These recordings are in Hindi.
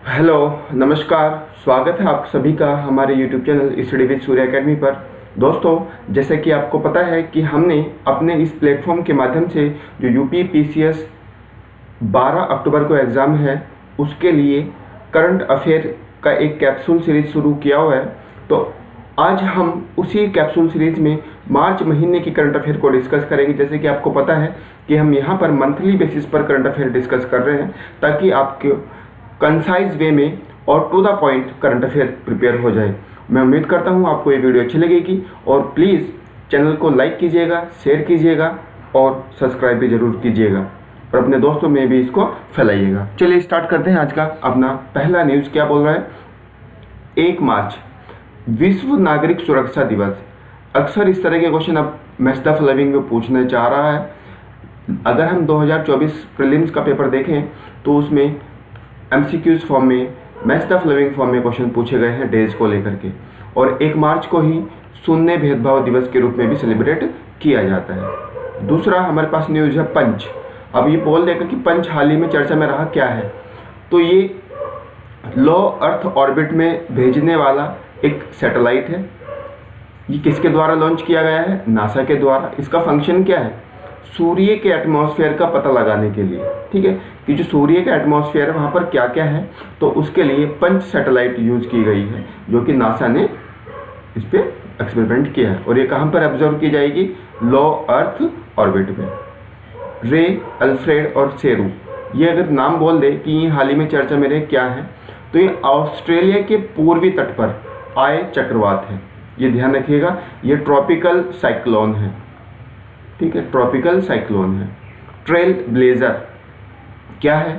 हेलो, नमस्कार। स्वागत है आप सभी का हमारे YouTube channel study with Surya academy पर। दोस्तों, जैसे कि आपको पता है कि हमने अपने इस प्लेटफॉर्म के माध्यम से जो यूपी पीसीएस 12 अक्टूबर को एग्ज़ाम है उसके लिए करंट अफेयर का एक कैप्सूल सीरीज़ शुरू किया हुआ है। तो आज हम उसी कैप्सूल सीरीज़ में मार्च महीने की करंट अफेयर को डिस्कस करेंगे। जैसे कि आपको पता है कि हम यहाँ पर मंथली बेसिस पर करंट अफेयर डिस्कस कर रहे हैं ताकि आपके कंसाइज वे में और to the point current affair prepare हो जाए। मैं उम्मीद करता हूँ आपको ये वीडियो अच्छी लगेगी और प्लीज़ चैनल को लाइक कीजिएगा, शेयर कीजिएगा और सब्सक्राइब भी ज़रूर कीजिएगा और अपने दोस्तों में भी इसको फैलाइएगा। चलिए स्टार्ट करते हैं। आज का अपना पहला न्यूज़ क्या बोल रहा है। 1 मार्च विश्व नागरिक सुरक्षा दिवस। अक्सर इस तरह के क्वेश्चन अब मैच द फॉलोइंग में पूछना चाह रहा है। अगर हम 2024 प्रीलिम्स का पेपर देखें तो उसमें MCQs फॉर्म में मैच द फॉलोइंग फॉर्म में क्वेश्चन पूछे गए हैं डेज को लेकर के, और 1 मार्च को ही शून्य भेदभाव दिवस के रूप में भी सेलिब्रेट किया जाता है। दूसरा हमारे पास न्यूज़ है पंच। अब ये बोल देगा कि पंच हाल ही में चर्चा में रहा क्या है, तो ये लो अर्थ ऑर्बिट में भेजने वाला एक सैटेलाइट है। ये किसके द्वारा लॉन्च किया गया है? नासा के द्वारा। इसका फंक्शन क्या है? सूर्य के एटमॉस्फेयर का पता लगाने के लिए, ठीक है, कि जो सूर्य का एटमॉस्फेयर है वहाँ पर क्या क्या है, तो उसके लिए पंच सैटेलाइट यूज़ की गई है जो कि नासा ने इस पर एक्सपेरिमेंट किया है। और ये कहाँ पर ऑब्जर्व की जाएगी? लो अर्थ ऑर्बिट में। रे, अल्फ्रेड और सेरू, ये अगर नाम बोल दे कि ये हाल ही में चर्चा में रहे क्या है, तो ये ऑस्ट्रेलिया के पूर्वी तट पर आए चक्रवात है। ये ध्यान रखिएगा, ये ट्रॉपिकल साइक्लोन है, ठीक है, ट्रॉपिकल साइक्लोन है। ट्रेल ब्लेजर क्या है?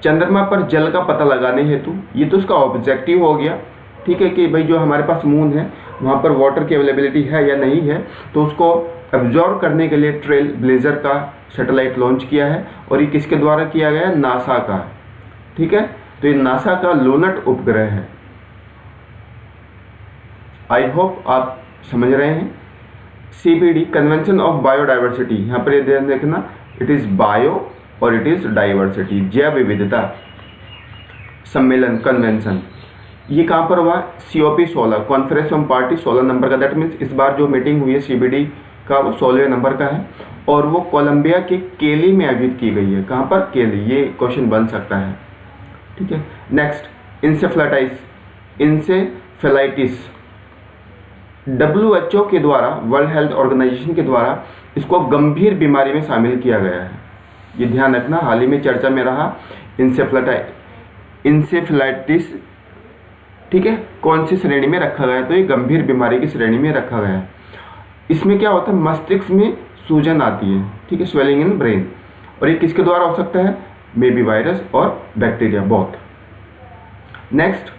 चंद्रमा पर जल का पता लगाने हेतु, ये तो उसका ऑब्जेक्टिव हो गया, ठीक है, कि भाई जो हमारे पास मून है वहाँ पर वाटर की अवेलेबिलिटी है या नहीं है, तो उसको एब्जॉर्व करने के लिए ट्रेल ब्लेजर का सैटेलाइट लॉन्च किया है। और ये किसके द्वारा किया गया है? नासा का, ठीक है। तो ये नासा का लूनट उपग्रह है। आई होप आप समझ रहे हैं। CBD कन्वेंशन ऑफ बायोडाइवर्सिटी, यहाँ पर ये ध्यान देखना, इट इज़ बायो और इट इज़ डाइवर्सिटी, जैव विविधता सम्मेलन कन्वेंशन। ये कहाँ पर हुआ? COP 16, conference on party 16 number का। दैट मीन्स इस बार जो मीटिंग हुई है CBD का वो 16वें नंबर का है और वो कोलंबिया के केली में आयोजित की गई है। कहाँ पर? केली। ये क्वेश्चन बन सकता है, ठीक है। Next, encephalitis. WHO के द्वारा, वर्ल्ड हेल्थ ऑर्गेनाइजेशन के द्वारा इसको गंभीर बीमारी में शामिल किया गया है। ये ध्यान रखना, हाल ही में चर्चा में रहा इंसेफेलाइटिस, ठीक है। कौन सी श्रेणी में रखा गया है? तो ये गंभीर बीमारी की श्रेणी में रखा गया है। इसमें क्या होता है? मस्तिष्क में सूजन आती है, ठीक है, स्वेलिंग इन ब्रेन। और ये किसके द्वारा हो सकता है? मे बी वायरस और बैक्टीरिया, बोथ। नेक्स्ट,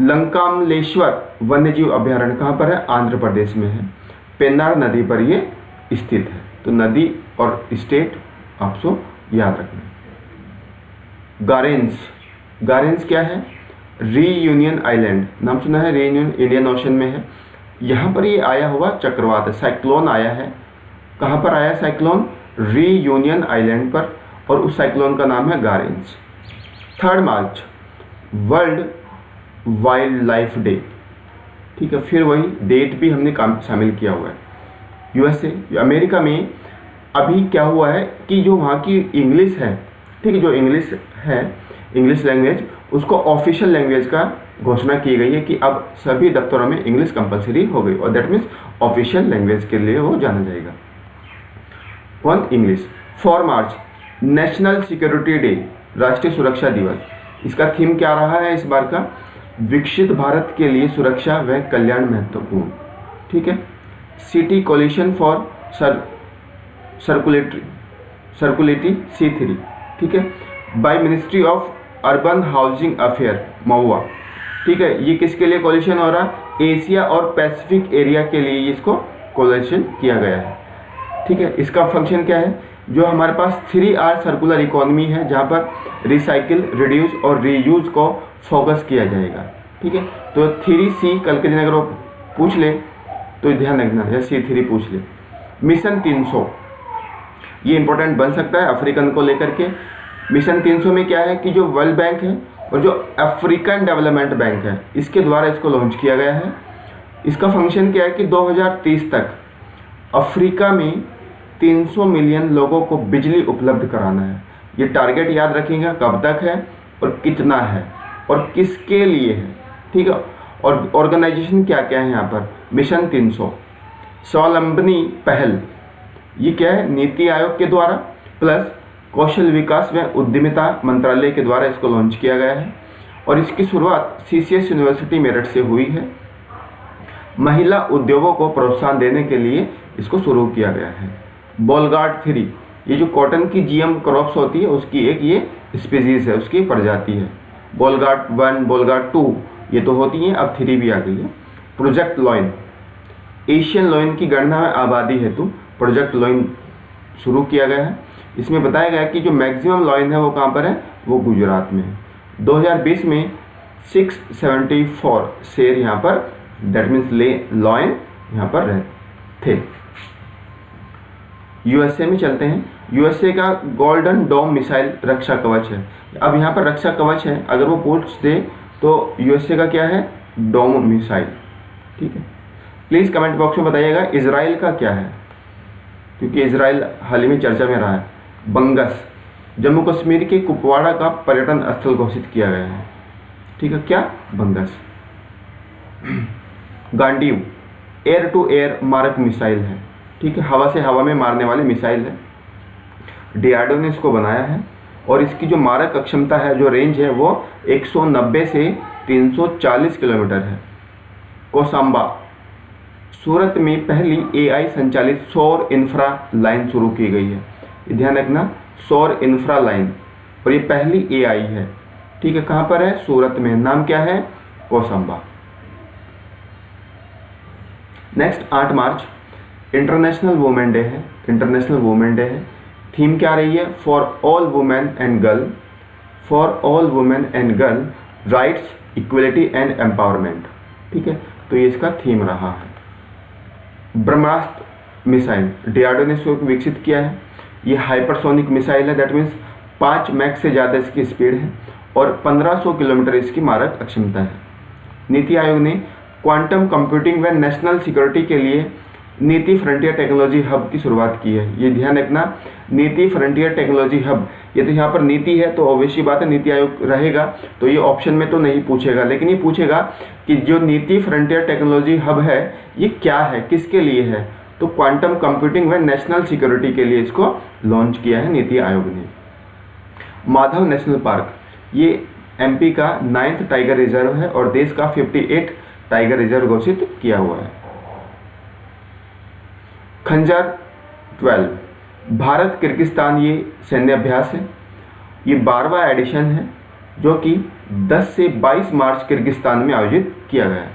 लंकामलेश्वर वन्यजीव अभयारण्य कहाँ पर है? आंध्र प्रदेश में है। पेन्नार नदी पर ये स्थित है। तो नदी और स्टेट आपको याद रखना। गारेंस क्या है? रीयूनियन आइलैंड, नाम सुना है? रीयूनियन इंडियन ओशन में है। यहाँ पर ये आया हुआ चक्रवात है, साइक्लोन आया है। कहाँ पर आया साइक्लोन? रीयूनियन आइलैंड पर, और उस साइक्लोन का नाम है गारेंस। 3 मार्च वर्ल्ड वाइल्ड लाइफ डे, ठीक है। फिर वही डेट भी हमने शामिल किया हुआ है। USA, अमेरिका में अभी क्या हुआ है कि जो वहाँ की इंग्लिश है, ठीक है, जो इंग्लिश है, इंग्लिश लैंग्वेज, उसको ऑफिशियल लैंग्वेज का घोषणा की गई है कि अब सभी दफ्तरों में इंग्लिश कंपलसरी हो गई, और दैट मीन्स ऑफिशियल लैंग्वेज के लिए वो जाना जाएगा। कौन? इंग्लिश। 4 मार्च नेशनल सिक्योरिटी डे, राष्ट्रीय सुरक्षा दिवस। इसका थीम क्या रहा है इस बार का? विकसित भारत के लिए सुरक्षा व कल्याण महत्वपूर्ण, ठीक है। सिटी कोलिशन फॉर सर्कुलेटी C3, ठीक है, by ministry of urban housing affair महुआ, ठीक है। ये किसके लिए कोलिशन हो रहा? एशिया और पैसिफिक एरिया के लिए इसको कोलिशन किया गया है, ठीक है। इसका फंक्शन क्या है? जो हमारे पास 3R सर्कुलर इकोनॉमी है, जहाँ पर रिसाइकिल, रिड्यूस और रीयूज को फोकस किया जाएगा, ठीक है। तो 3C कल के दिन अगर वो पूछ ले तो ध्यान रखना, या C3 पूछ ले। मिशन 300, ये इंपॉर्टेंट बन सकता है अफ्रीकन को लेकर के। मिशन 300 में क्या है कि जो वर्ल्ड बैंक है और जो अफ्रीकन डेवलपमेंट बैंक है इसके द्वारा इसको लॉन्च किया गया है। इसका फंक्शन क्या है कि 2030 तक अफ्रीका में 300 मिलियन लोगों को बिजली उपलब्ध कराना है। ये टारगेट याद रखिएगा, कब तक है और कितना है और किसके लिए है, ठीक है। और ऑर्गेनाइजेशन क्या क्या है यहाँ पर, मिशन 300, स्वावलंबनी पहल, ये क्या है, नीति आयोग के द्वारा प्लस कौशल विकास व उद्यमिता मंत्रालय के द्वारा इसको लॉन्च किया गया है। और इसकी शुरुआत CCS यूनिवर्सिटी मेरठ से हुई है। महिला उद्योगों को प्रोत्साहन देने के लिए इसको शुरू किया गया है। बोलगार्ड 3, ये जो कॉटन की GM क्रॉप्स होती है उसकी एक ये स्पीसीज है, उसकी प्रजाति है। बोलगार्ड 1, बोलगार्ड 2 ये तो होती हैं, अब 3 भी आ गई है। प्रोजेक्ट लॉइन, एशियन लॉइन की गणना में आबादी हेतु प्रोजेक्ट लॉइन शुरू किया गया है। इसमें बताया गया कि जो मैक्सिमम लॉइन है वो कहाँ पर है, वो गुजरात में है। 2020 में 674 शेर यहाँ पर, दैट मीन्स लॉइन यहाँ पर रहे थे। USA में चलते हैं। USA का गोल्डन डोम मिसाइल रक्षा कवच है। अब यहाँ पर रक्षा कवच है, अगर वो पूछ दे तो USA का क्या है, डोम मिसाइल, ठीक है। प्लीज़ कमेंट बॉक्स में बताइएगा इजराइल का क्या है, क्योंकि इजराइल हाल ही में चर्चा में रहा है। बंगस, जम्मू कश्मीर के कुपवाड़ा का पर्यटन स्थल घोषित किया गया है, ठीक है। क्या, बंगस। गांडीव एयर टू एयर मारक मिसाइल है, ठीक है, हवा से हवा में मारने वाली मिसाइल है। DRDO ने इसको बनाया है और इसकी जो मारक क्षमता है, जो रेंज है, वो 190 से 340 किलोमीटर है। कोसांबा, सूरत में पहली AI संचालित सौर इंफ्रा लाइन शुरू की गई है। ध्यान रखना, सौर इंफ्रा लाइन, और ये पहली AI है, ठीक है। कहाँ पर है, सूरत में। नाम क्या है, कोसांबा। नेक्स्ट 8 मार्च इंटरनेशनल वुमेन डे है। इंटरनेशनल वुमेन डे है। थीम क्या रही है, for all women and girl, for all women and girl rights, equality and empowerment, ठीक है। तो ये इसका थीम रहा है। ब्रह्मास्त्र मिसाइल, DRDO ने इसको विकसित किया है। ये हाइपरसोनिक मिसाइल है, दैट मीन्स 5 मैक से ज़्यादा इसकी स्पीड है और 1500 किलोमीटर इसकी मारक क्षमता है। नीति आयोग ने क्वांटम कंप्यूटिंग व नेशनल सिक्योरिटी के लिए नीति फ्रंटियर टेक्नोलॉजी हब की शुरुआत की है। ये ध्यान रखना, नीति फ्रंटियर टेक्नोलॉजी हब, ये तो यहाँ पर नीति है तो ऑब्वियसली बात है नीति आयोग रहेगा, तो ये ऑप्शन में तो नहीं पूछेगा, लेकिन ये पूछेगा कि जो नीति फ्रंटियर टेक्नोलॉजी हब है ये क्या है, किसके लिए है, तो क्वांटम कंप्यूटिंग व नेशनल सिक्योरिटी के लिए इसको लॉन्च किया है नीति आयोग ने। माधव नेशनल पार्क, ये MP का 9th टाइगर रिजर्व है और देश का 58 टाइगर रिजर्व घोषित किया हुआ है। खंजर 12, भारत किर्गिस्तान ये सैन्य अभ्यास है। ये 12वां एडिशन है जो कि 10 से 22 मार्च किर्गिस्तान में आयोजित किया गया है।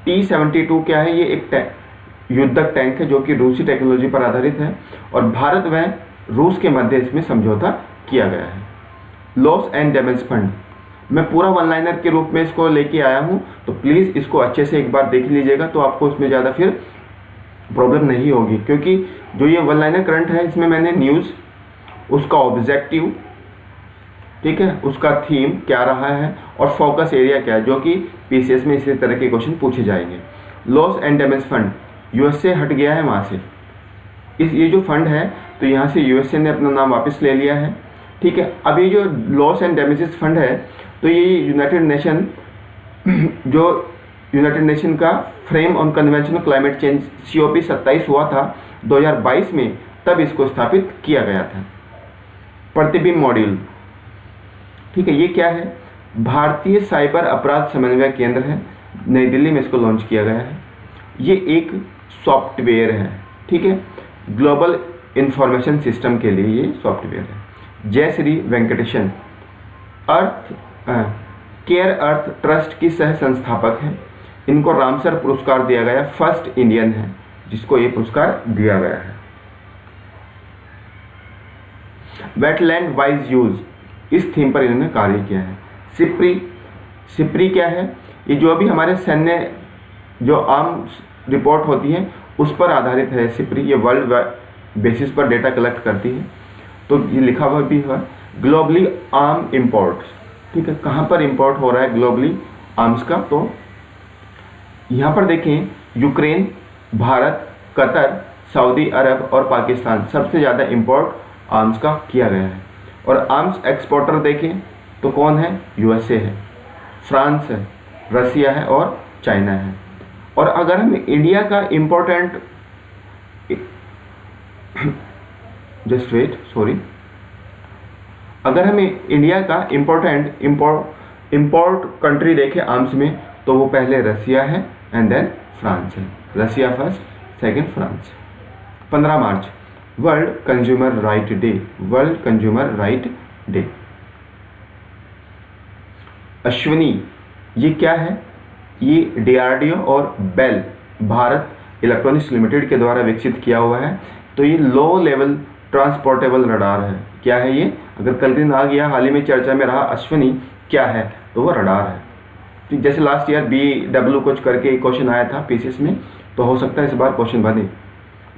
T-72 क्या है, ये एक युद्धक टैंक है जो कि रूसी टेक्नोलॉजी पर आधारित है और भारत व रूस के मध्य इसमें समझौता किया गया है। लॉस एंड डैमेज फंड, मैं पूरा वन लाइनर के रूप में इसको लेके आया हूँ, तो प्लीज़ इसको अच्छे से एक बार देख लीजिएगा, तो आपको उसमें ज़्यादा फिर प्रॉब्लम नहीं होगी, क्योंकि जो ये वन लाइनर करंट है इसमें मैंने न्यूज़, उसका ऑब्जेक्टिव, ठीक है, उसका थीम क्या रहा है और फोकस एरिया क्या है, जो कि PCS में इसी तरह के क्वेश्चन पूछे जाएंगे। Loss and damage fund, USA हट गया है वहाँ से, ये जो फंड है तो यहाँ से USA ने अपना नाम वापस ले लिया है, ठीक है। अब ये जो लॉस एंड डैमेजेस फंड है तो ये यूनाइटेड नेशन का frame on convention on climate change COP 27 हुआ था 2022 में, तब इसको स्थापित किया गया था। प्रतिबिंब मॉड्यूल, ठीक है, ये क्या है, भारतीय साइबर अपराध समन्वय केंद्र है, नई दिल्ली में इसको लॉन्च किया गया है। ये एक सॉफ्टवेयर है, ठीक है, ग्लोबल इंफॉर्मेशन सिस्टम के लिए ये सॉफ्टवेयर है। जय श्री वेंकटेशन केयर अर्थ ट्रस्ट की सह संस्थापक है। इनको रामसर पुरस्कार दिया गया, फर्स्ट इंडियन है जिसको ये पुरस्कार दिया गया है। वेटलैंड वाइज यूज, इस थीम पर इन्होंने कार्य किया है। सिप्री क्या है, ये जो भी हमारे सैन्य जो आर्म रिपोर्ट होती है उस पर आधारित है सिप्री। ये वर्ल्ड बेसिस पर डेटा कलेक्ट करती है, तो ये लिखा हुआ भी है ग्लोबली आर्म इंपोर्ट, ठीक है, कहाँ पर इंपोर्ट हो रहा है ग्लोबली आर्म्स का, तो यहाँ पर देखें यूक्रेन, भारत, कतर, सऊदी अरब और पाकिस्तान सबसे ज़्यादा इंपोर्ट आर्म्स का किया गया है। और आर्म्स एक्सपोर्टर देखें तो कौन है, यूएसए है, फ्रांस है, रसिया है और चाइना है। और अगर हम इंडिया का इम्पोर्टेंट जस्ट वेट सॉरी अगर हम इंडिया का इम्पोर्ट कंट्री देखें आर्म्स में, तो वो पहले रसिया है एंड देन फ्रांस है। Russia first, second France. 15 March World Consumer Right Day, World Consumer Right Day. Ashwini ये क्या है, ये डीआरडीओ और बेल भारत इलेक्ट्रॉनिक्स लिमिटेड के द्वारा विकसित किया हुआ है। तो ये लो लेवल ट्रांसपोर्टेबल रडार है। क्या है ये, अगर कल दिन आ गया हाल ही में चर्चा में रहा अश्विनी क्या है, तो वो रडार है। तो जैसे लास्ट ईयर BW कुछ करके क्वेश्चन आया था पीसीएस में, तो हो सकता है इस बार क्वेश्चन बने।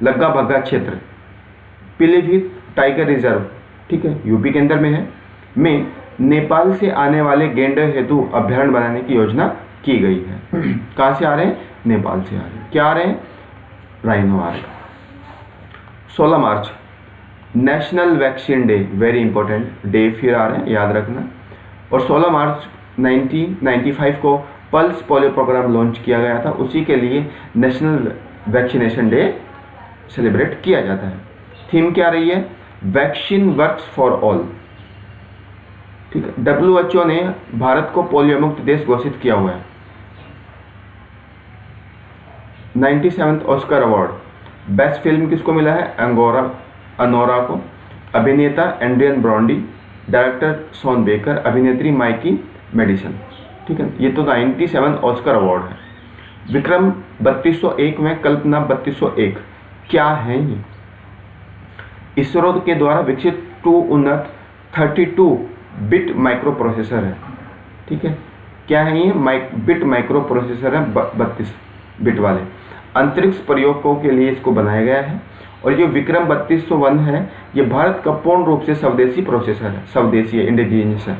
लग्गा भग्गा क्षेत्र, पीलीभीत टाइगर रिजर्व, ठीक है, यूपी के अंदर में है, में नेपाल से आने वाले गैंडर हेतु अभ्यारण्य बनाने की योजना की गई है। कहाँ से आ रहे हैं, नेपाल से आ रहे हैं। क्या आ रहे हैं, राइनो आ रहे हैं। 16 March national vaccine day, very important day फिर आ रहे हैं, याद रखना। और 16 मार्च 1995 को पल्स पोलियो प्रोग्राम लॉन्च किया गया था, उसी के लिए नेशनल वैक्सीनेशन डे सेलिब्रेट किया जाता है। थीम क्या रही है, वैक्सीन वर्क्स फॉर ऑल, ठीक है। WHO ने भारत को पोलियो मुक्त देश घोषित किया हुआ है। 97th Oscar award, best film किसको मिला है, अनोरा को। अभिनेता एंड्रियन ब्रॉन्डी, डायरेक्टर शॉन बेकर, अभिनेत्री माइकी मेडिसन, ठीक है। ये तो 97 ऑस्कर अवार्ड है। विक्रम 3201 में कल्पना 3201 क्या है ये, इसरो के द्वारा विकसित 2 उन्नत 32 बिट माइक्रो प्रोसेसर है, ठीक है। क्या है ये, बिट माइक्रो प्रोसेसर है, 32 बिट वाले। अंतरिक्ष प्रयोगों के लिए इसको बनाया गया है। और ये विक्रम 3201 है, ये भारत का पूर्ण रूप से स्वदेशी प्रोसेसर है, स्वदेशी है, इंडिजीनियस है।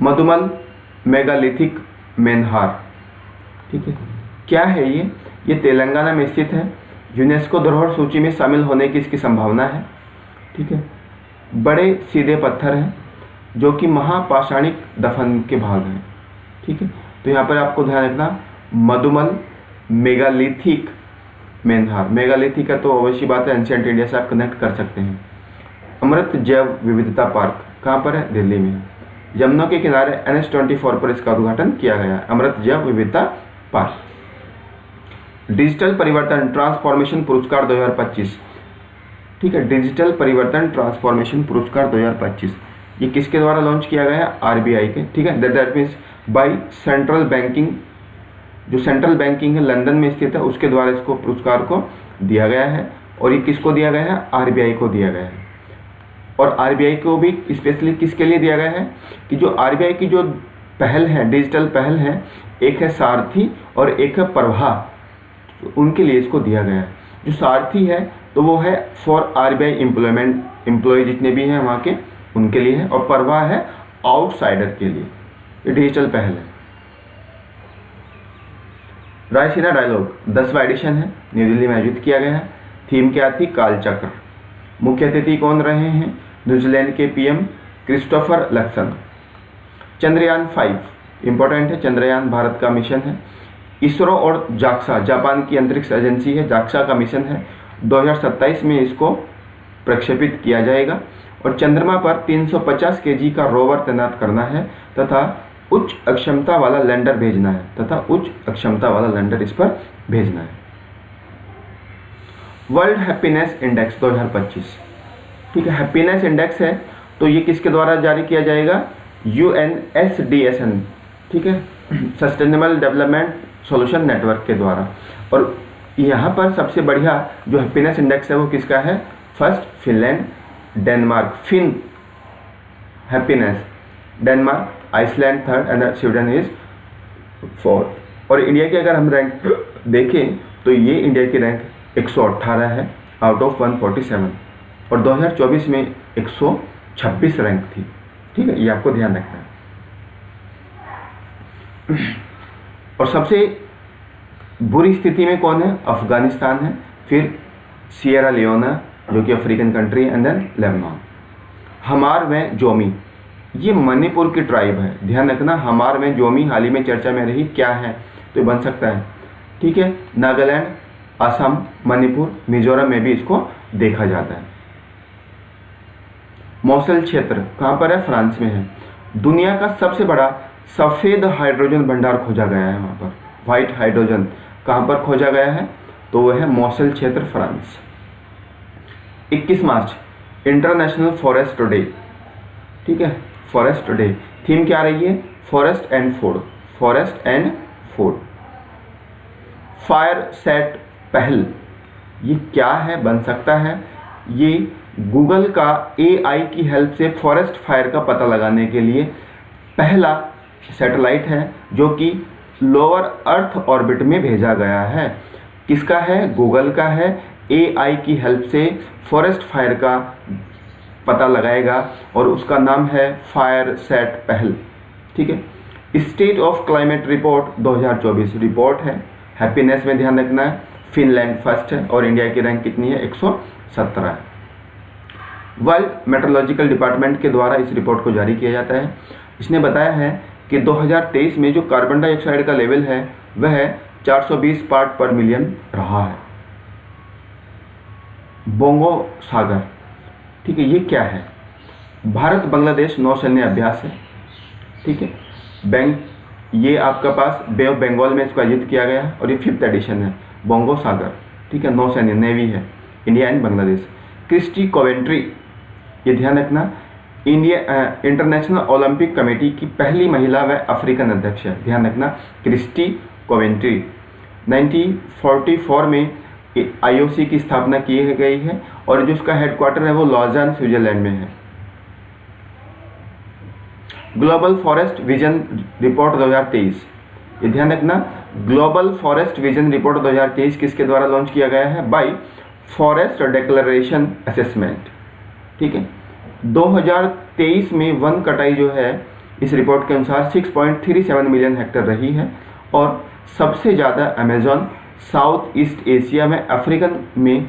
मधुमल मेगालिथिक मेनहार, ठीक है। क्या है ये तेलंगाना में स्थित है। यूनेस्को धरोहर सूची में शामिल होने की इसकी संभावना है, ठीक है। बड़े सीधे पत्थर हैं जो कि महापाषाणिक दफन के भाग हैं, ठीक है। तो यहाँ पर आपको ध्यान रखना, मधुमल मेगालिथिक मेनहार, मेगालिथिक है तो अवश्य बात है एंशिएंट इंडिया से आप कनेक्ट कर सकते हैं। अमृत जैव विविधता पार्क कहाँ पर है, दिल्ली में। यमुना के किनारे NH24 पर इसका उद्घाटन किया गया, अमृत जैव विविधता पार्क। डिजिटल परिवर्तन ट्रांसफॉर्मेशन पुरस्कार 2025, ठीक है। डिजिटल परिवर्तन ट्रांसफॉर्मेशन पुरस्कार 2025 ये किसके द्वारा लॉन्च किया गया है, RBI के, ठीक है। That means by central banking, जो सेंट्रल बैंकिंग है लंदन में स्थित है, उसके द्वारा इसको पुरस्कार को दिया गया है। और ये किसको दिया गया है, RBI को दिया गया है। और RBI को भी स्पेशली किसके लिए दिया गया है कि जो RBI की जो पहल है, डिजिटल पहल है, एक है सारथी और एक है प्रवाह, तो उनके लिए इसको दिया गया है। जो सारथी है तो वो है फॉर RBI एम्प्लॉय जितने भी हैं वहाँ के, उनके लिए है। और प्रवाह है आउटसाइडर के लिए, ये डिजिटल पहल है। रायसीना डायलॉग 10वां एडिशन है, न्यू दिल्ली में आयोजित किया गया है। थीम क्या थी, कालचक्र। मुख्य अतिथि कौन रहे हैं, न्यूजीलैंड के PM Christopher Luxon. Chandrayaan 5 important है, चंद्रयान भारत का मिशन है। इसरो और जाक्सा, जापान की अंतरिक्ष एजेंसी है, जाक्सा का मिशन है। 2027 में इसको प्रक्षेपित किया जाएगा। और चंद्रमा पर 350 kg का रोवर तैनात करना है तथा उच्च अक्षमता वाला लैंडर भेजना है, इस पर भेजना है। वर्ल्ड हैप्पीनेस इंडेक्स 2025, ठीक है। हैप्पीनेस इंडेक्स है तो ये किसके द्वारा जारी किया जाएगा, UNSDSN, ठीक है, सस्टेनेबल डेवलपमेंट सॉल्यूशन नेटवर्क के द्वारा। और यहाँ पर सबसे बढ़िया जो हैप्पीनेस इंडेक्स है वो किसका है, first Finland, Denmark, fin happiness, Denmark, Iceland third and Sweden is fourth. और इंडिया की अगर हम रैंक देखें तो ये इंडिया की रैंक 118 है आउट ऑफ 147, और 2024 में 126 रैंक थी। ठीक है, ये आपको ध्यान रखना है। और सबसे बुरी स्थिति में कौन है? अफगानिस्तान है, फिर सियरा लियोना जो कि अफ्रीकन कंट्री है, एंड देन लेबनान। हमार में जोमी, ये मणिपुर की ट्राइब है, ध्यान रखना। हमार में जोमी हाल ही में चर्चा में रही, क्या है तो बन सकता है। ठीक है, नागालैंड, असम, मणिपुर, मिजोरम में भी इसको देखा जाता है। मौसल क्षेत्र कहाँ पर है? फ्रांस में है। दुनिया का सबसे बड़ा सफ़ेद हाइड्रोजन भंडार खोजा गया है वहाँ पर, व्हाइट हाइड्रोजन कहाँ पर खोजा गया है? तो वह है मौसल क्षेत्र, फ्रांस। 21 मार्च इंटरनेशनल फॉरेस्ट डे। ठीक है, फॉरेस्ट डे। थीम क्या रही है? Forest and food, forest and food. Fire set पहल, ये क्या है? बन सकता है ये गूगल का AI की हेल्प से फॉरेस्ट फायर का पता लगाने के लिए पहला सैटेलाइट है जो कि लोअर अर्थ ऑर्बिट में भेजा गया है। किसका है? गूगल का है। AI की हेल्प से फॉरेस्ट फायर का पता लगाएगा और उसका नाम है फायर सेट पहल। ठीक है। State of climate report 2024 report है। हैप्पीनेस में ध्यान रखना है, फिनलैंड फर्स्ट है और इंडिया की रैंक कितनी है? 117 है। वर्ल्ड मेट्रोलॉजिकल डिपार्टमेंट के द्वारा इस रिपोर्ट को जारी किया जाता है। इसने बताया है कि 2023 में जो कार्बन डाइऑक्साइड का लेवल है वह 420 पार्ट पर मिलियन रहा है। बोंगो सागर, ठीक है, ये क्या है? भारत बांग्लादेश नौसैन्य अभ्यास है। ठीक है, ये आपका पास बे ऑफ बंगाल में इसको आयोजित किया गया है और ये 5th एडिशन है। बोंगो सागर, ठीक है, नौसैन्य नेवी है, India and Bangladesh. Christie Coventry, ये ध्यान रखना, इंटरनेशनल ओलंपिक कमेटी की पहली महिला व अफ्रीकन अध्यक्ष है। ध्यान रखना, क्रिस्टी कोवेंट्री। 1944 में IOC की स्थापना की गई है और जो उसका हेडक्वार्टर है वो लॉजान स्विट्जरलैंड में है। ग्लोबल फॉरेस्ट विजन रिपोर्ट 2023, ये ध्यान रखना, ग्लोबल फॉरेस्ट विजन रिपोर्ट 2023 किसके द्वारा लॉन्च किया गया है? Bye forest declaration assessment. ठीक है, 2023 में वन कटाई जो है इस रिपोर्ट के अनुसार 6.37 मिलियन हेक्टेयर रही है और सबसे ज़्यादा अमेजॉन, साउथ ईस्ट एशिया में, अफ्रीकन में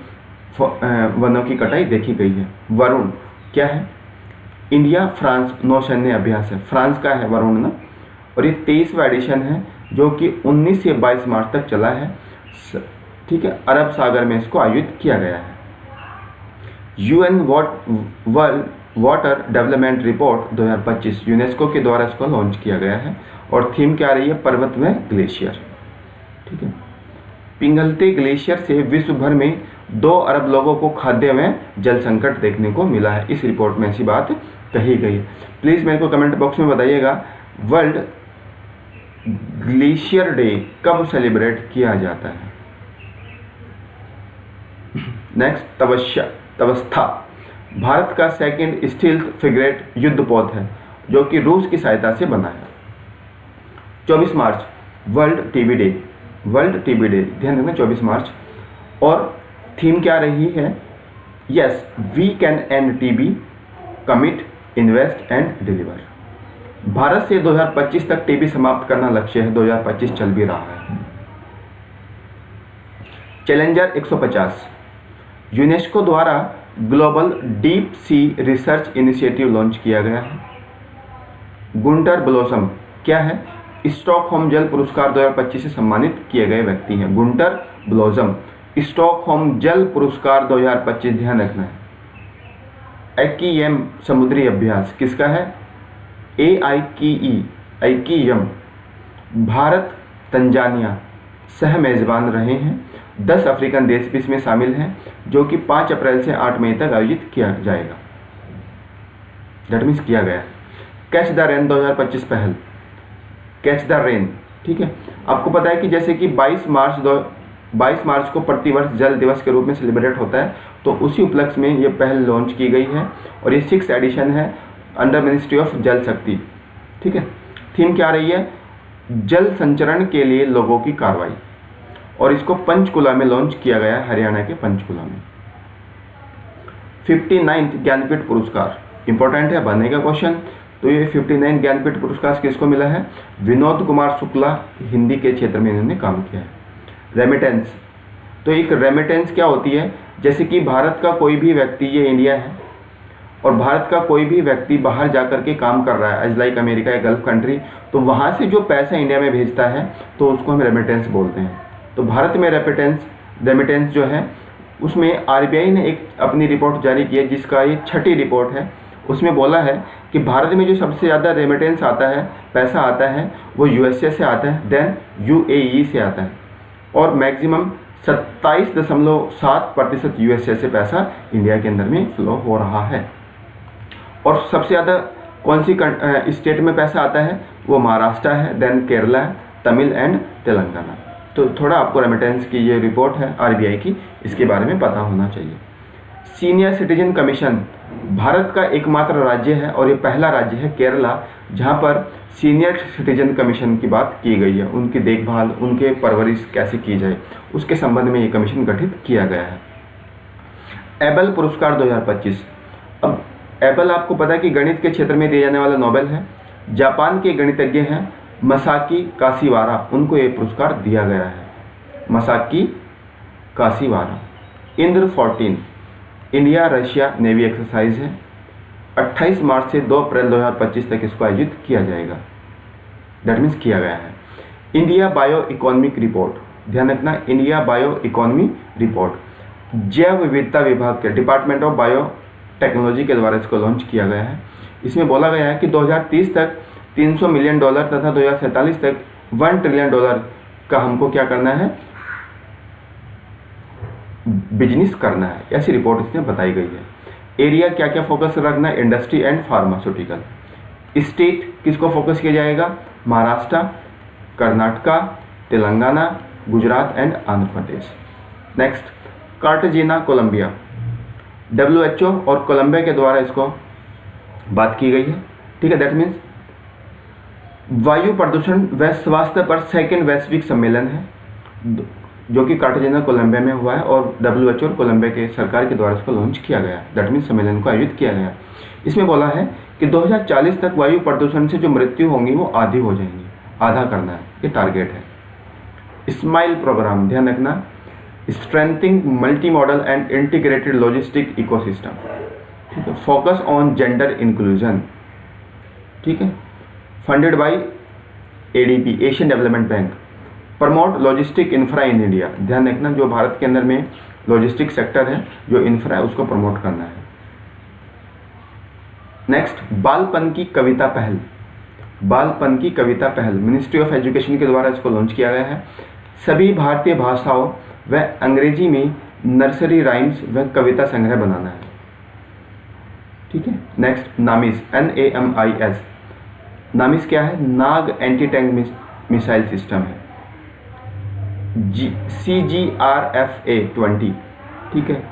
वनों की कटाई देखी गई है। वरुण क्या है? इंडिया फ्रांस नौसैन्य अभ्यास है, फ्रांस का है वरुण ना, और ये 23वां एडिशन है जो कि 19 से 22 मार्च तक चला है। ठीक है, अरब सागर में इसको आयोजित किया गया है। UN world water development report 2025 UNESCO के द्वारा इसको लॉन्च किया गया है और थीम क्या रही है? पर्वत में ग्लेशियर। ठीक है, पिघलते ग्लेशियर से विश्व भर में 2 अरब लोगों को खाद्य में जल संकट देखने को मिला है। इस रिपोर्ट में ऐसी बात कही गई है। प्लीज़ मेरे को कमेंट बॉक्स में बताइएगा वर्ल्ड ग्लेशियर डे कब सेलिब्रेट किया जाता है। नेक्स्ट, तवस्था भारत का सेकंड स्टील्थ फ्रिगेट युद्धपोत है जो कि रूस की सहायता से बना है। 24 March world TB day, world TB day, ध्यान रखना 24 मार्च। और थीम क्या रही है? Yes, we can end TB, commit, invest and deliver. Bharat से 2025 तक TB समाप्त करना लक्ष्य है, 2025 चल भी रहा है। चैलेंजर 150 यूनेस्को द्वारा global deep sea research initiative launch किया गया है। गुंटर ब्लोसम क्या है? स्टॉकहोम जल पुरस्कार 2025 से सम्मानित किए गए व्यक्ति हैं। गुंटर ब्लोसम, स्टॉकहोम जल पुरस्कार 2025, ध्यान रखना है। एक्कीयम समुद्री अभ्यास किसका है? AIKEM। भारत तंजानिया सह मेजबान रहे हैं। 10 अफ्रीकन देश भी इसमें शामिल हैं जो कि 5 अप्रैल से 8 मई तक आयोजित किया जाएगा, दैट मीन्स किया गया। कैच द रेन 2025 पहल, कैच द रेन। ठीक है, आपको पता है कि जैसे कि 22 मार्च को प्रतिवर्ष जल दिवस के रूप में सेलिब्रेट होता है, तो उसी उपलक्ष्य में ये पहल लॉन्च की गई है और ये 6th एडिशन है अंडर मिनिस्ट्री ऑफ जल शक्ति। ठीक है, थीम क्या रही है? जल संचरण के लिए लोगों की कार्रवाई, और इसको पंचकुला में लॉन्च किया गया है, हरियाणा के पंचकुला में। 59 ज्ञानपीठ पुरस्कार, इंपॉर्टेंट है, बनेगा क्वेश्चन। तो ये 59 ज्ञानपीठ पुरस्कार किसको मिला है? विनोद कुमार शुक्ला, हिंदी के क्षेत्र में इन्होंने काम किया है। रेमिटेंस, तो एक रेमिटेंस क्या होती है? जैसे कि भारत का कोई भी व्यक्ति, ये इंडिया है, और भारत का कोई भी व्यक्ति बाहर जाकर के काम कर रहा है, एज लाइक अमेरिका या गल्फ कंट्री, तो वहाँ से जो पैसा इंडिया में भेजता है तो उसको हम रेमिटेंस बोलते हैं। तो भारत में रेमिटेंस जो है उसमें आरबीआई ने एक अपनी रिपोर्ट जारी की है, जिसका ये 6ठी रिपोर्ट है। उसमें बोला है कि भारत में जो सबसे ज़्यादा रेमिटेंस आता है, पैसा आता है, वो यूएसए से आता है, देन यूएई से आता है, और मैक्सिमम 27.7% यूएसए से पैसा इंडिया के अंदर में फ्लो हो रहा है। और सबसे ज़्यादा कौन सी स्टेट में पैसा आता है? वो महाराष्ट्र है, देन केरला, तमिल एंड तेलंगाना। तो थोड़ा आपको रेमिटेंस की ये रिपोर्ट है आरबीआई की, इसके बारे में पता होना चाहिए। सीनियर सिटीजन कमीशन भारत का एकमात्र राज्य है, और ये पहला राज्य है केरला जहाँ पर सीनियर सिटीजन कमीशन की बात की गई है। उनकी देखभाल, उनके परवरिश कैसे की जाए, उसके संबंध में ये कमीशन गठित किया गया है। एबल पुरस्कार 2025। अब एबल आपको पता है कि गणित के क्षेत्र में दिया जाने वाला नोबेल है। जापान के गणितज्ञ हैं मसाकी काशीवारा, उनको ये पुरस्कार दिया गया है, मसाकी काशीवारा। Indra 14 India Russia navy exercise है, 28 मार्च से 2 अप्रैल 2025 तक इसको आयोजित किया जाएगा, दैट मीन्स किया गया है। इंडिया बायो इकोनॉमिक रिपोर्ट, ध्यान रखना, इंडिया बायो इकोनॉमी रिपोर्ट जैव विविधता विभाग के डिपार्टमेंट ऑफ बायो टेक्नोलॉजी के द्वारा इसको लॉन्च किया गया है। इसमें बोला गया है कि 2030 तक $300 मिलियन तथा 2047 तक $1 ट्रिलियन का हमको क्या करना है? बिजनेस करना है, ऐसी रिपोर्ट इसमें बताई गई है। एरिया क्या क्या फोकस रखना है? Industry and pharmaceutical. स्टेट किसको फोकस किया जाएगा? Maharashtra, Karnataka, Telangana, Gujarat and Andhra Pradesh. Next, Cartagena Colombia, WHO और कोलंबिया के द्वारा इसको बात की गई है, ठीक है। दैट मीन्स वायु प्रदूषण व स्वास्थ्य पर 2nd वैश्विक सम्मेलन है, जो कि कार्टाजेना कोलंबिया में हुआ है, और WHO और कोलंबिया के सरकार के द्वारा इसको लॉन्च किया गया। दैट मीन्स सम्मेलन को आयोजित किया गया। इसमें बोला है कि 2040 तक वायु प्रदूषण से जो मृत्यु होंगी वो आधी हो जाएंगी, आधा करना है, ये टारगेट है। स्माइल प्रोग्राम, ध्यान रखना, strengthening multi modal and integrated logistic ecosystem, ठीक है। फोकस ऑन जेंडर इंक्लूजन, ठीक है। Funded by ADB, Asian development bank. Promote logistic infra in India, ध्यान रखना, जो भारत के अंदर में लॉजिस्टिक सेक्टर है, जो इंफ्रा है, उसको प्रमोट करना है। नेक्स्ट, बालपन की कविता पहल, बालपन की कविता पहल मिनिस्ट्री ऑफ एजुकेशन के द्वारा इसको लॉन्च किया गया है। सभी भारतीय भाषाओं व अंग्रेजी में नर्सरी राइम्स व कविता संग्रह बनाना है, ठीक है। नेक्स्ट, नामिस, NAMIS, नामिस क्या है? नाग एंटी टैंक मिसाइल सिस्टम है। CGRFA 20, ठीक है।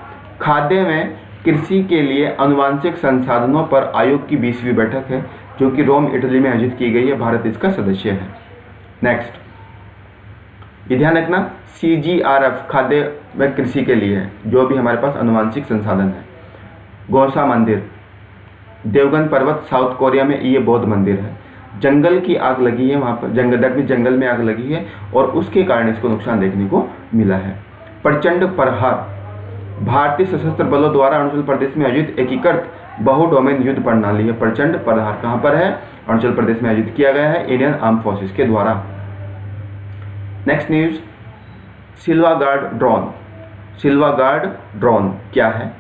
खाद्य में कृषि के लिए आनुवांशिक संसाधनों पर आयोग की 20वीं बैठक है, जो कि रोम इटली में आयोजित की गई है, भारत इसका सदस्य है। नेक्स्ट, ये ध्यान रखना, CGRF खाद्य व कृषि के लिए है, जो भी हमारे पास आनुवांशिक संसाधन है। गौसा मंदिर, देवगन पर्वत, साउथ कोरिया में, ये बौद्ध मंदिर है। जंगल की आग लगी है वहाँ पर, जंगल में आग लगी है, और उसके कारण इसको नुकसान देखने को मिला है। प्रचंड प्रहार, भारतीय सशस्त्र बलों द्वारा अरुणाचल प्रदेश में आयोजित एकीकृत बहुडोमेन युद्ध प्रणाली है। प्रचंड प्रहार कहाँ पर है? अरुणाचल प्रदेश में आयोजित किया गया है, इंडियन आर्म फोर्सेस के द्वारा। नेक्स्ट न्यूज, सिल्वा गार्ड ड्रोन। सिल्वा गार्ड ड्रोन क्या है?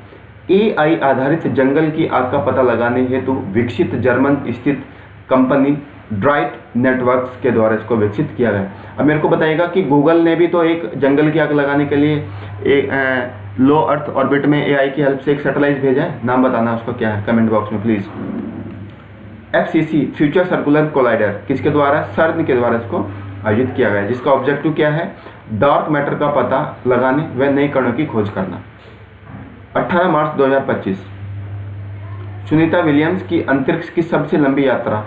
AI आधारित जंगल की आग का पता लगाने हेतु विकसित जर्मन स्थित कंपनी ड्राइट नेटवर्क्स के द्वारा इसको विकसित किया गया। अब मेरे को बताइएगा कि गूगल ने भी तो एक जंगल की आग लगाने के लिए लो अर्थ ऑर्बिट में AI की हेल्प से एक सैटेलाइट भेजा है, नाम बताना उसको क्या है कमेंट बॉक्स में please. FCC future circular collider किसके द्वारा? CERN के द्वारा इसको आयोजित किया गया है, जिसका ऑब्जेक्टिव क्या है? डार्क मैटर का पता लगाने व नए कणों की खोज करना। 18 मार्च 2025 सुनीता विलियम्स की अंतरिक्ष की सबसे लंबी यात्रा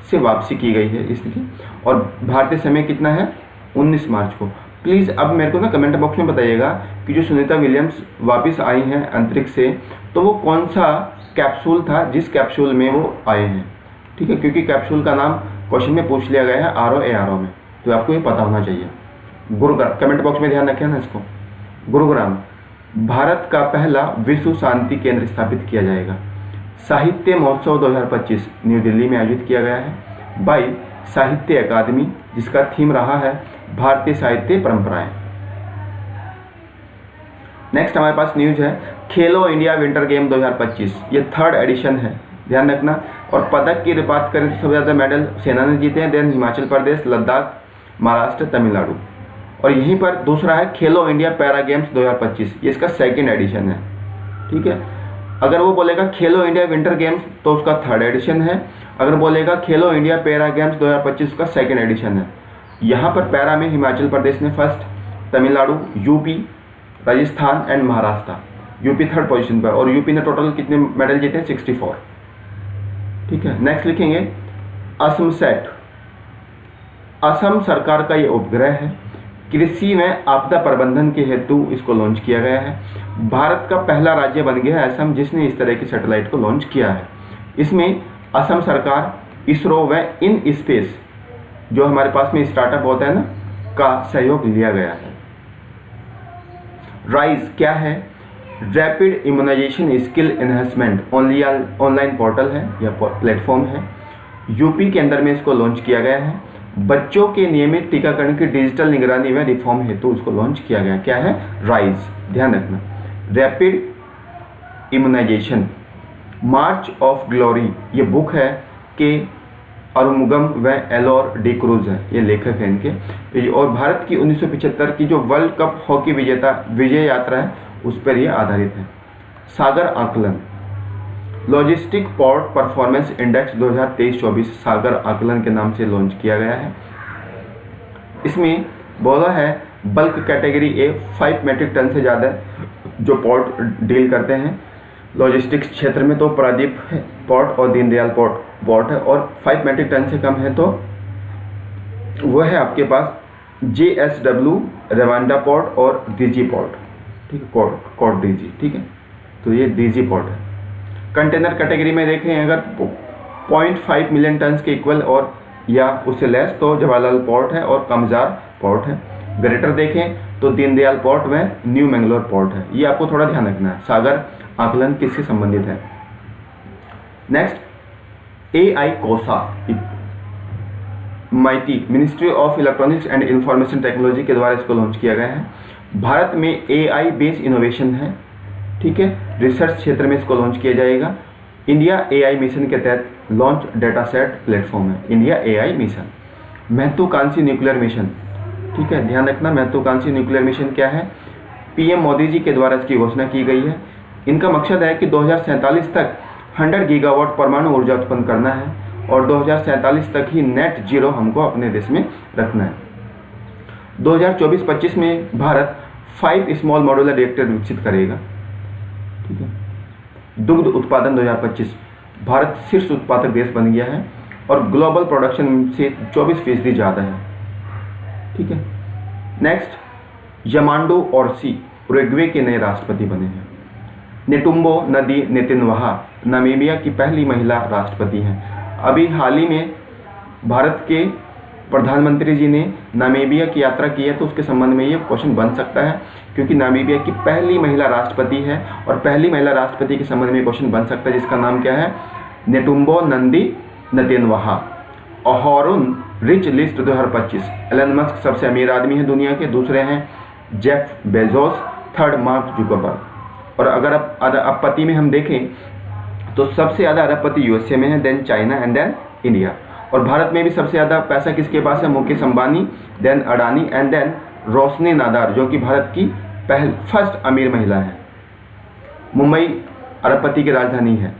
से वापसी की गई है इसकी, और भारतीय समय कितना है? 19 मार्च को। प्लीज़ अब मेरे को ना कमेंट बॉक्स में बताइएगा कि जो सुनीता विलियम्स वापस आई हैं अंतरिक्ष से, तो वो कौन सा कैप्सूल था जिस कैप्सूल में वो आए हैं। ठीक है, क्योंकि कैप्सूल का नाम क्वेश्चन में पूछ लिया गया है RO में, तो आपको ये पता होना चाहिए। गुरुग्राम, कमेंट बॉक्स में ध्यान रखें ना इसको। गुरुग्राम, भारत का पहला विश्व शांति केंद्र स्थापित किया जाएगा। साहित्य महोत्सव 2025 न्यू दिल्ली में आयोजित किया गया है बाय साहित्य अकादमी, जिसका थीम रहा है भारतीय साहित्य परंपराएं। नेक्स्ट हमारे पास न्यूज है खेलो इंडिया विंटर गेम 2025, ये 3rd एडिशन है, ध्यान रखना। और पदक की बात करें तो सबसे ज़्यादा मेडल सेना ने जीते हैं, देन हिमाचल प्रदेश, लद्दाख, महाराष्ट्र, तमिलनाडु। और यहीं पर दूसरा है खेलो इंडिया पैरा गेम्स 2025, ये इसका 2nd एडिशन है। ठीक है, अगर वो बोलेगा खेलो इंडिया विंटर गेम्स तो उसका 3rd एडिशन है, अगर बोलेगा खेलो इंडिया पैरा गेम्स 2025 का 2nd एडिशन है। यहाँ पर पैरा में हिमाचल प्रदेश ने 1st, Tamil Nadu, UP, Rajasthan and Maharashtra. UP 3rd position पर, और यूपी ने टोटल कितने मेडल जीते हैं? 64। ठीक है, नेक्स्ट लिखेंगे असम सेट। असम सरकार का ये उपग्रह है, कृषि में आपदा प्रबंधन के हेतु इसको लॉन्च किया गया है। भारत का पहला राज्य बन गया है असम जिसने इस तरह की सैटेलाइट को लॉन्च किया है। इसमें असम सरकार, इसरो व इन स्पेस जो हमारे पास में स्टार्टअप होता है ना, का सहयोग लिया गया है। राइज क्या है? Rapid immunisation skill enhancement online portal है या प्लेटफॉर्म है। यूपी के अंदर में इसको लॉन्च किया गया है। बच्चों के नियमित टीकाकरण की डिजिटल निगरानी में रिफॉर्म हेतु इसको लॉन्च किया गया। क्या है? राइज, ध्यान रखना। Rapid immunisation, march of glory, ये बुक है कि अरुमुगम व एलोर डी क्रूज है, ये लेखक हैं इनके। और भारत की 1975 की जो वर्ल्ड कप हॉकी विजय यात्रा है उस पर ये आधारित है। सागर आकलन, लॉजिस्टिक पोर्ट परफॉर्मेंस इंडेक्स 2023-24 सागर आकलन के नाम से लॉन्च किया गया है। इसमें बोला है bulk category A 5 metric ton से ज़्यादा जो पोर्ट डील करते हैं लॉजिस्टिक्स क्षेत्र में, तो प्रादीप पोर्ट और दीनदयाल पोर्ट है। और 5 मेट्रिक टन से कम है तो वह है आपके पास JSW रवांडा पोर्ट और DG पोर्ट। ठीक है, कोर्ट DG, ठीक है, तो ये DG पोर्ट है। कंटेनर कैटेगरी में देखें अगर 0.5 मिलियन टन के इक्वल और या उससे लेस तो जवाहरलाल पोर्ट है और कमजार पोर्ट है। ग्रेटर देखें तो दीनदयाल पोर्ट में न्यू मैंगलोर पोर्ट है। ये आपको थोड़ा ध्यान रखना है, सागर आकलन किससे संबंधित है। नेक्स्ट AI कोसा, mighty ministry of electronics and information technology के द्वारा इसको लॉन्च किया गया है। भारत में AI बेस्ड इनोवेशन है, ठीक है, रिसर्च क्षेत्र में इसको लॉन्च किया जाएगा। इंडिया AI मिशन के तहत लॉन्च डेटा सेट प्लेटफॉर्म है इंडिया AI मिशन। महत्वाकांक्षी न्यूक्लियर मिशन, ठीक है, ध्यान रखना महत्वाकांक्षी न्यूक्लियर मिशन क्या है? PM मोदी जी के द्वारा इसकी घोषणा की गई है। इनका मकसद है कि 2047 तक 100 गीगावाट परमाणु ऊर्जा उत्पन्न करना है और 2047 तक ही नेट जीरो हमको अपने देश में रखना है। 2024-25 में भारत 5 स्मॉल मॉड्यूलर रिएक्टर विकसित करेगा। ठीक है, दुग्ध उत्पादन 2025 भारत शीर्ष उत्पादक देश बन गया है और ग्लोबल प्रोडक्शन से 24% ज़्यादा है। ठीक है, नेक्स्ट यमांडो ओरसी उरुग्वे के नए राष्ट्रपति बने हैं। नेटुम्बो नदी नेतिनवाहा नामीबिया की पहली महिला राष्ट्रपति हैं। अभी हाल ही में भारत के प्रधानमंत्री जी ने नामीबिया की यात्रा की है, तो उसके संबंध में ये क्वेश्चन बन सकता है क्योंकि नामीबिया की पहली महिला राष्ट्रपति है और पहली महिला राष्ट्रपति के संबंध में क्वेश्चन बन सकता है जिसका नाम क्या है? Netumbo Nandi Ndaitwah. Hurun rich list 2025, Elon Musk सबसे अमीर आदमी है दुनिया के, दूसरे हैं Jeff Bezos, 3rd mark Zuckerberg. और अगर अरबपति में हम देखें तो सबसे ज़्यादा अरबपति USA में है, then China and then India. और भारत में भी सबसे ज़्यादा पैसा किसके पास है? Mukesh Ambani, then Adani and then Roshni Nadar जो कि भारत की फर्स्ट अमीर महिला है। मुंबई अरबपति की राजधानी है।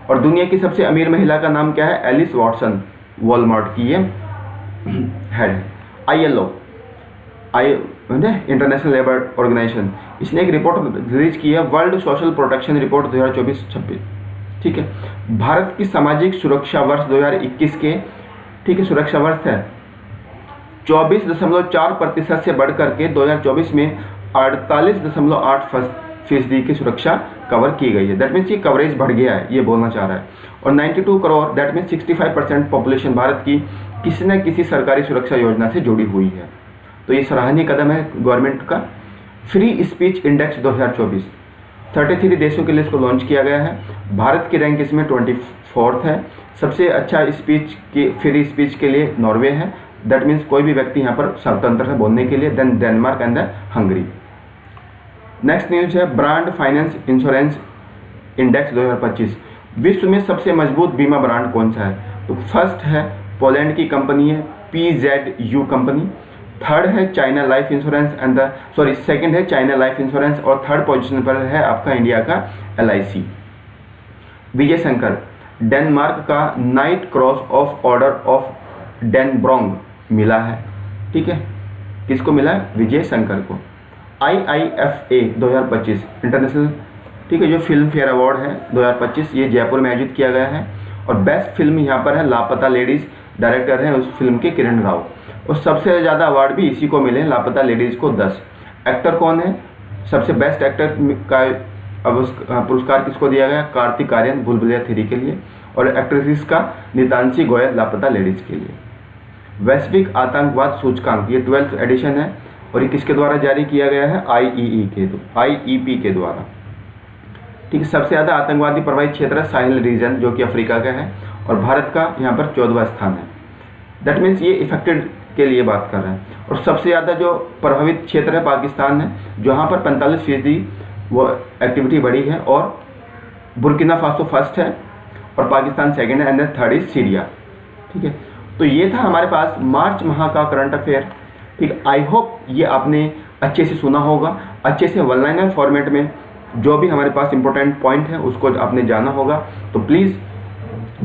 और दुनिया की सबसे अमीर महिला का नाम क्या है? एलिस वॉटसन, वॉलमार्ट की ये हेड है। ILO इंटरनेशनल लेबर ऑर्गेनाइजेशन, इसने एक रिपोर्ट रिलीज की है, वर्ल्ड सोशल प्रोटेक्शन रिपोर्ट 2024-26। ठीक है, भारत की सामाजिक सुरक्षा वर्ष 2021 के, ठीक है, सुरक्षा वर्ष है 24.4% से बढ़ करके 2024 में 48.8% की सुरक्षा कवर की गई है। दैट मीन्स ये कवरेज बढ़ गया है, ये बोलना चाह रहा है। और 92 crore that means 65% population Bharat की किसी न किसी सरकारी सुरक्षा योजना से जुड़ी हुई है। तो ये सराहनीय कदम है गवर्नमेंट का। फ्री स्पीच इंडेक्स 2024 33 देशों के लिए इसको लॉन्च किया गया है। भारत की रैंक इसमें 24th है। सबसे अच्छा स्पीच की फ्री स्पीच के लिए नॉर्वे है। दैट मीन्स कोई भी व्यक्ति यहाँ पर स्वतंत्र है बोलने के लिए। Then Denmark and the Hungary. Next news है ब्रांड फाइनेंस इंश्योरेंस इंडेक्स 2025। विश्व में सबसे मजबूत बीमा ब्रांड कौन सा है? तो फर्स्ट है पोलैंड की कंपनी है PZU कंपनी। थर्ड है चाइना लाइफ इंश्योरेंस सेकंड है चाइना लाइफ इंश्योरेंस और थर्ड पोजीशन पर है आपका इंडिया का LIC। विजय शंकर डेनमार्क का Knight Cross of Order of Dannebrog मिला है। ठीक है, किसको मिला है? विजय शंकर को। IIFA 2025 इंटरनेशनल, ठीक है, जो फिल्म फेयर अवार्ड है 2025 ये जयपुर में आयोजित किया गया है। और बेस्ट फिल्म यहाँ पर है लापता लेडीज़। डायरेक्टर हैं उस फिल्म के किरण राव। और सबसे ज़्यादा अवार्ड भी इसी को मिले हैं, लापता लेडीज़ को 10। एक्टर कौन है? सबसे बेस्ट एक्टर का पुरस्कार किसको दिया गया? कार्तिक आर्यन भूल-भुलैया 3 के लिए। और एक्ट्रेसेस का नितांशी गोयल लापता लेडीज़ के लिए। वैश्विक आतंकवाद सूचकांक ये 12th एडिशन है और ये किसके द्वारा जारी किया गया है? IEP के द्वारा। ठीक है, सबसे ज़्यादा आतंकवादी प्रभावित क्षेत्र है साहिल रीजन जो कि अफ्रीका का है और भारत का यहाँ पर 14वां स्थान है। दैट मीन्स ये इफेक्टेड के लिए बात कर रहे हैं। और सबसे ज़्यादा जो प्रभावित क्षेत्र है पाकिस्तान है जहाँ पर 45% वो एक्टिविटी बढ़ी है। और बुर्किना फासो फर्स्ट है और पाकिस्तान सेकंड है एंड थर्ड इज सीरिया। ठीक है, तो ये था हमारे पास मार्च माह का करंट अफेयर। ठीक है, आई होप ये आपने अच्छे से सुना होगा, अच्छे से वन लाइनर फॉर्मेट में जो भी हमारे पास इंपॉर्टेंट पॉइंट है उसको आपने जाना होगा। तो प्लीज़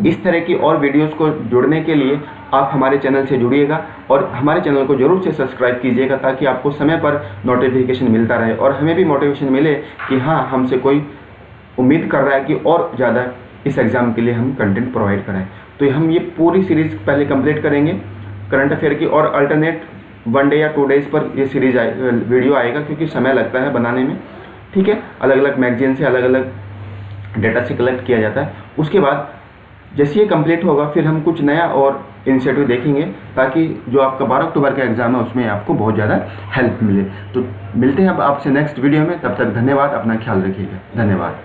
इस तरह की और वीडियोस को जुड़ने के लिए आप हमारे चैनल से जुड़िएगा और हमारे चैनल को जरूर से सब्सक्राइब कीजिएगा ताकि आपको समय पर नोटिफिकेशन मिलता रहे और हमें भी मोटिवेशन मिले कि हाँ हमसे कोई उम्मीद कर रहा है कि और ज़्यादा इस एग्ज़ाम के लिए हम कंटेंट प्रोवाइड करें। तो हम ये पूरी सीरीज़ पहले कंप्लीट करेंगे करंट अफेयर की और अल्टरनेट 1 डे या 2 डेज़ पर ये सीरीज वीडियो आएगा क्योंकि समय लगता है बनाने में। ठीक है, अलग अलग मैगजीन से अलग अलग डेटा से कलेक्ट किया जाता है। उसके बाद जैसे ये कंप्लीट होगा फिर हम कुछ नया और इनिशिएटिव देखेंगे ताकि जो आपका 12 अक्टूबर का एग्ज़ाम है उसमें आपको बहुत ज़्यादा हेल्प मिले। तो मिलते हैं अब आपसे नेक्स्ट वीडियो में, तब तक धन्यवाद, अपना ख्याल रखिएगा, धन्यवाद।